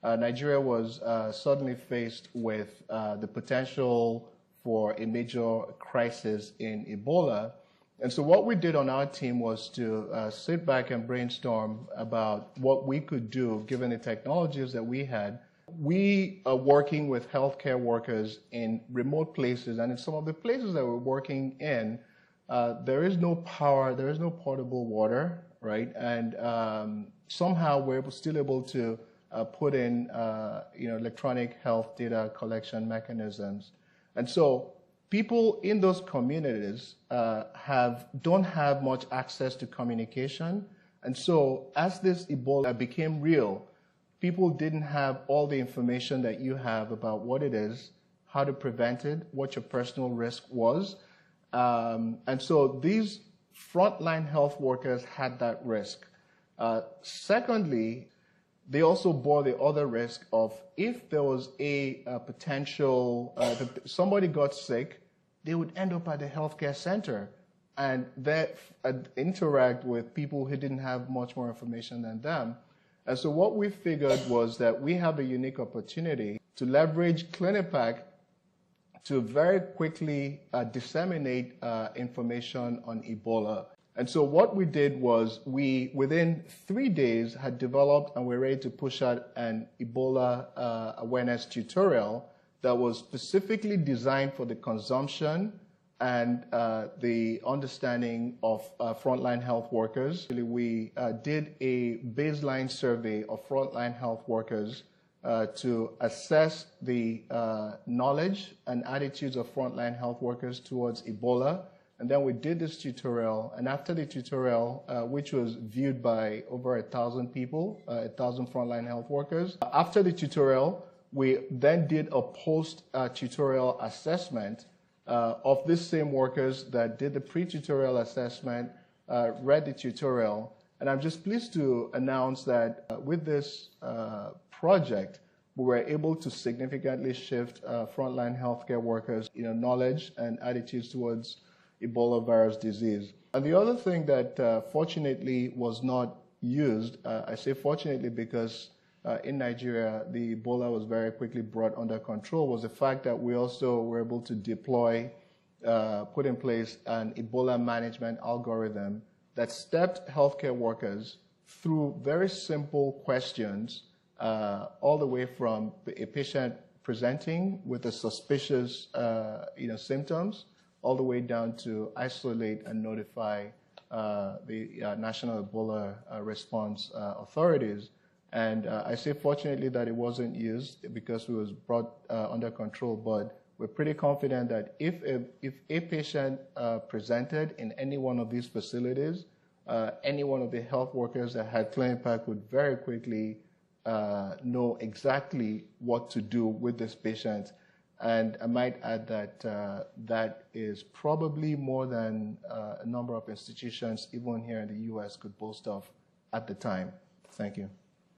Nigeria was suddenly faced with the potential for a major crisis in Ebola. And so what we did on our team was to sit back and brainstorm about what we could do given the technologies that we had. We are working with healthcare workers in remote places, and in some of the places that we're working in, there is no power, there is no potable water, right? And somehow we're still able to put in electronic health data collection mechanisms. And so people in those communities don't have much access to communication. And so as this Ebola became real, people didn't have all the information that you have about what it is, how to prevent it, what your personal risk was. And so these frontline health workers had that risk. Secondly, they also bore the other risk of if there was a potential, somebody got sick, they would end up at the healthcare center and that interact with people who didn't have much more information than them. And so what we figured was that we have a unique opportunity to leverage Clinipac to very quickly disseminate information on Ebola. And so what we did was we, within 3 days, had developed and we're ready to push out an Ebola awareness tutorial that was specifically designed for the consumption and the understanding of frontline health workers. We did a baseline survey of frontline health workers to assess the knowledge and attitudes of frontline health workers towards Ebola. And then we did this tutorial, and after the tutorial, which was viewed by over 1,000 people, 1,000 frontline health workers, after the tutorial, we then did a post-tutorial assessment of these same workers that did the pre-tutorial assessment, read the tutorial. And I'm just pleased to announce that with this project, we were able to significantly shift frontline healthcare workers' knowledge and attitudes towards Ebola virus disease. And the other thing that fortunately was not used, I say fortunately because in Nigeria, the Ebola was very quickly brought under control, was the fact that we also were able to deploy, put in place an Ebola management algorithm that stepped healthcare workers through very simple questions, all the way from a patient presenting with a suspicious symptoms, all the way down to isolate and notify the National Ebola Response Authorities. And I say fortunately that it wasn't used because it was brought under control, but we're pretty confident that if a patient presented in any one of these facilities, any one of the health workers that had Clinipac would very quickly know exactly what to do with this patient. And I might add that that is probably more than a number of institutions, even here in the US, could boast of at the time. Thank you.